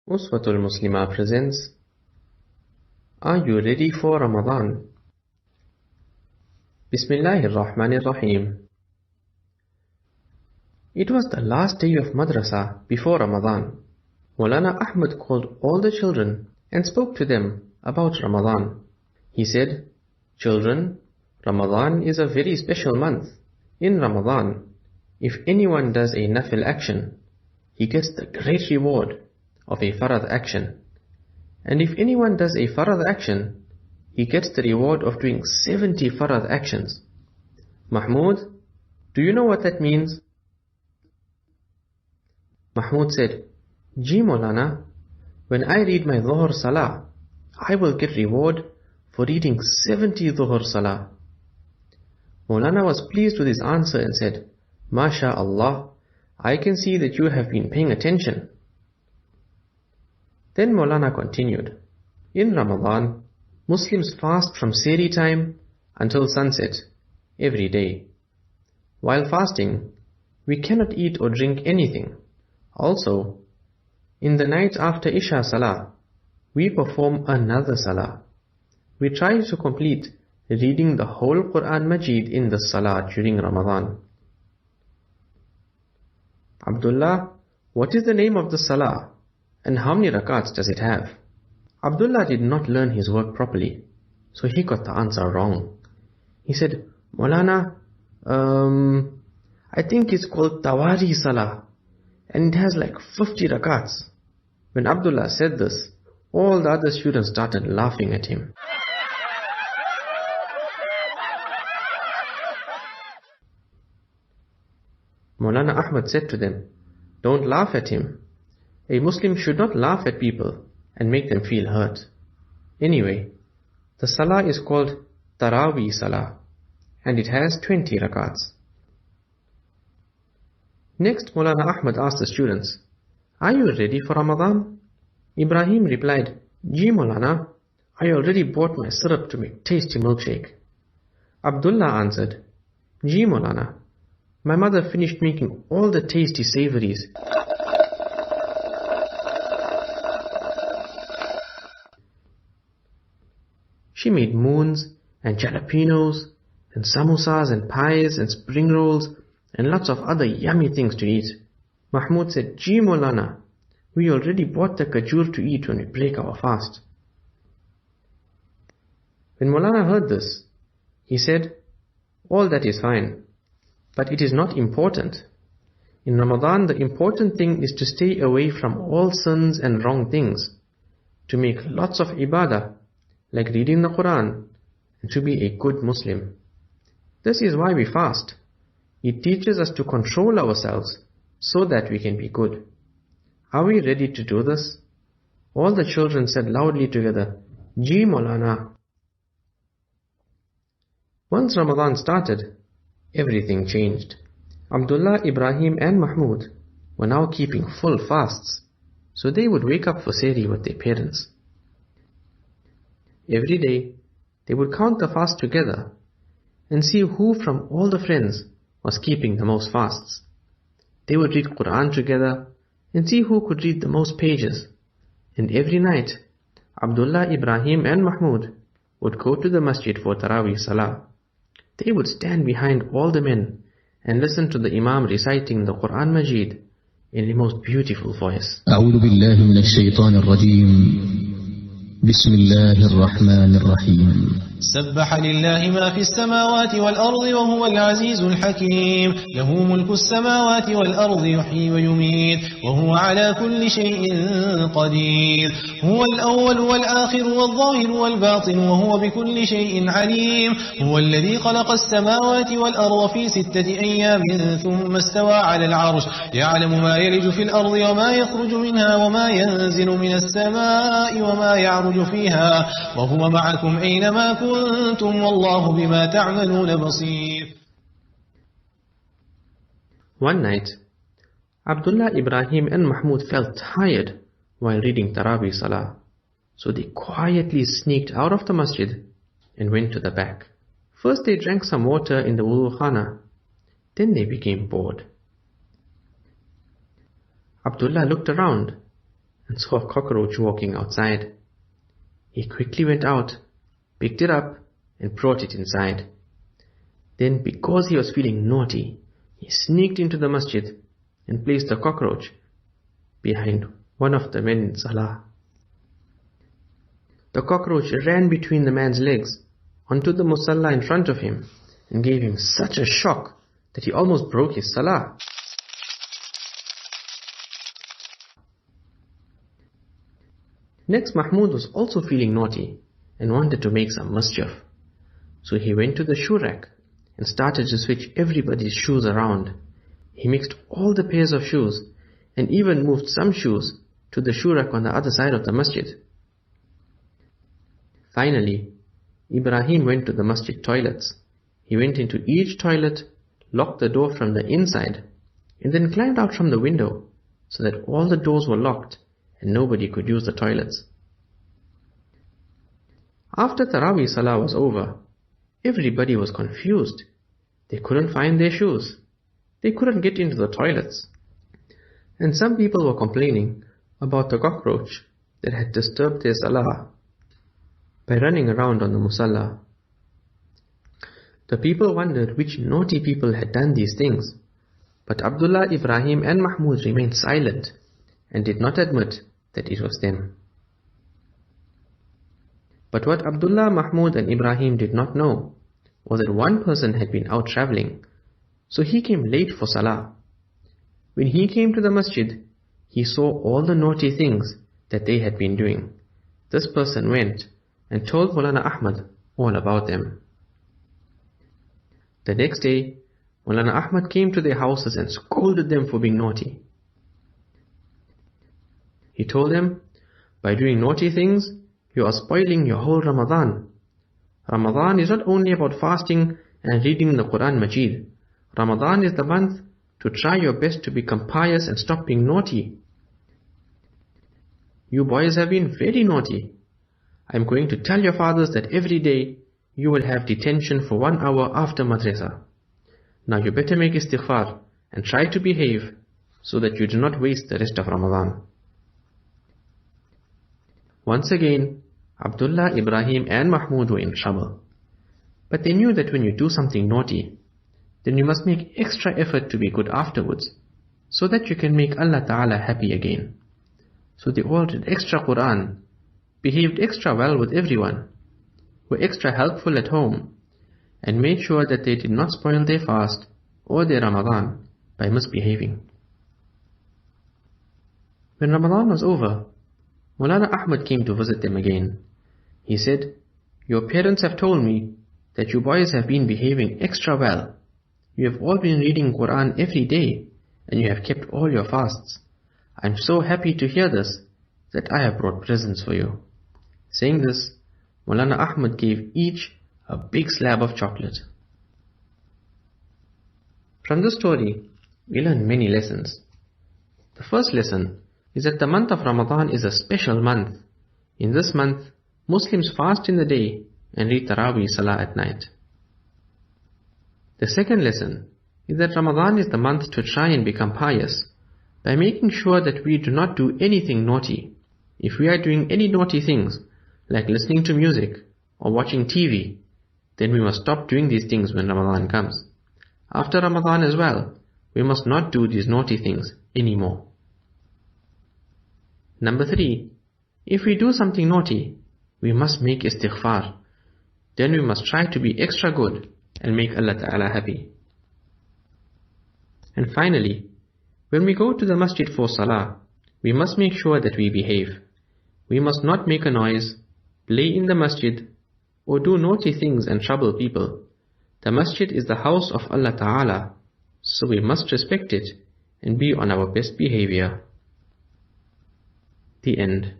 Uswatul Muslimah presents Are you ready for Ramadan? Bismillahir Rahmanir Rahim. It was the last day of madrasa before Ramadan. Maulana Ahmad called all the children and spoke to them about Ramadan. He said, "Children, Ramadan is a very special month. In Ramadan, if anyone does a nafil action, he gets the great reward of a farad action. And if anyone does a farad action, he gets the reward of doing 70 farad actions." Mahmud, do you know what that means? Mahmud said, "Ji Maulana, when I read my Dhuhr Salah, I will get reward for reading 70 Dhuhr Salah." Maulana was pleased with his answer and said, "MashaAllah, I can see that you have been paying attention." Then Maulana continued, "In Ramadan, Muslims fast from Sehri time until sunset every day. While fasting, we cannot eat or drink anything. Also, in the night after Isha Salah, we perform another Salah. We try to complete reading the whole Quran Majid in the Salah during Ramadan." Abdullah, what is the name of the Salah? And how many rakats does it have? Abdullah did not learn his work properly, so he got the answer wrong. He said, "Maulana, I think it's called Tawari Salah, and it has like 50 rakats. When Abdullah said this, all the other students started laughing at him. Maulana Ahmad said to them, "Don't laugh at him. A Muslim should not laugh at people and make them feel hurt. Anyway, the Salah is called Taraweeh Salah, and it has 20 rakats." Next, Maulana Ahmad asked the students, "Are you ready for Ramadan?" Ibrahim replied, "Ji Maulana, I already bought my syrup to make tasty milkshake." Abdullah answered, "Ji Maulana, my mother finished making all the tasty savories. She made moons and jalapenos and samosas and pies and spring rolls and lots of other yummy things to eat." Mahmud said, "Ji Maulana, we already bought the kajur to eat when we break our fast." When Maulana heard this, he said, "All that is fine, but it is not important. In Ramadan, the important thing is to stay away from all sins and wrong things, to make lots of ibadah, like reading the Quran, and to be a good Muslim. This is why we fast. It teaches us to control ourselves so that we can be good. Are we ready to do this?" All the children said loudly together, "Ji Maulana." Once Ramadan started, everything changed. Abdullah, Ibrahim and Mahmud were now keeping full fasts, so they would wake up for Sehri with their parents. Every day, they would count the fast together and see who from all the friends was keeping the most fasts. They would read Quran together and see who could read the most pages. And every night, Abdullah, Ibrahim and Mahmud would go to the masjid for Taraweeh Salah. They would stand behind all the men and listen to the Imam reciting the Quran Majid in the most beautiful voice. أعوذ بالله من الشيطان الرجيم. بسم الله الرحمن الرحيم. سبح لله ما في السماوات والأرض وهو العزيز الحكيم. له ملك السماوات والأرض يحيي ويميت وهو على كل شيء قدير. هو الأول والآخر والظاهر والباطن وهو بكل شيء عليم. هو الذي خلق السماوات والأرض في 6 أيام ثم استوى على العرش. يعلم ما يلج في الأرض وما يخرج منها وما ينزل من السماء وما يعرج فيها وهو معكم أينما كنتم والله بما تعملون بصير. One night, Abdullah, Ibrahim and Mahmud felt tired while reading Taraweeh Salah, so they quietly sneaked out of the masjid and went to the back. First they drank some water in the wudu khana, then they became bored. Abdullah looked around and saw a cockroach walking outside. He quickly went out, picked it up, and brought it inside. Then, because he was feeling naughty, he sneaked into the masjid and placed the cockroach behind one of the men in salah. The cockroach ran between the man's legs onto the musalla in front of him and gave him such a shock that he almost broke his salah. Next, Mahmud was also feeling naughty and wanted to make some mischief. So he went to the shoe rack and started to switch everybody's shoes around. He mixed all the pairs of shoes and even moved some shoes to the shoe rack on the other side of the masjid. Finally, Ibrahim went to the masjid toilets. He went into each toilet, locked the door from the inside, and then climbed out from the window so that all the doors were locked and nobody could use the toilets. After Taraweeh Salah was over, everybody was confused. They couldn't find their shoes. They couldn't get into the toilets. And some people were complaining about the cockroach that had disturbed their Salah by running around on the musalla. The people wondered which naughty people had done these things, but Abdullah, Ibrahim and Mahmud remained silent and did not admit that it was them. But what Abdullah, Mahmud and Ibrahim did not know was that one person had been out traveling, so he came late for Salah. When he came to the masjid, he saw all the naughty things that they had been doing. This person went and told Maulana Ahmad all about them. The next day, Maulana Ahmad came to their houses and scolded them for being naughty. He told them, by doing naughty things, you are spoiling your whole Ramadan. Ramadan is not only about fasting and reading the Quran Majid. Ramadan is the month to try your best to become pious and stop being naughty. You boys have been very naughty. I am going to tell your fathers that every day you will have detention for 1 hour after madrasa. Now you better make istighfar and try to behave so that you do not waste the rest of Ramadan. Once again, Abdullah, Ibrahim and Mahmud were in trouble. But they knew that when you do something naughty, then you must make extra effort to be good afterwards, so that you can make Allah Ta'ala happy again. So they all read extra Quran, behaved extra well with everyone, were extra helpful at home, and made sure that they did not spoil their fast or their Ramadan by misbehaving. When Ramadan was over, Maulana Ahmad came to visit them again. He said, your parents have told me that you boys have been behaving extra well. You have all been reading Quran every day, and you have kept all your fasts. I am so happy to hear this, that I have brought presents for you. Saying this, Maulana Ahmad gave each a big slab of chocolate. From this story, we learn many lessons. The first lesson is that the month of Ramadan is a special month. In this month, Muslims fast in the day and read Taraweeh Salah at night. The second lesson is that Ramadan is the month to try and become pious by making sure that we do not do anything naughty. If we are doing any naughty things, like listening to music or watching TV, then we must stop doing these things when Ramadan comes. After Ramadan as well, we must not do these naughty things anymore. Number 3, if we do something naughty, we must make istighfar. Then we must try to be extra good and make Allah Ta'ala happy. And finally, when we go to the masjid for Salah, we must make sure that we behave. We must not make a noise, play in the masjid, or do naughty things and trouble people. The masjid is the house of Allah Ta'ala, so we must respect it and be on our best behavior. The end.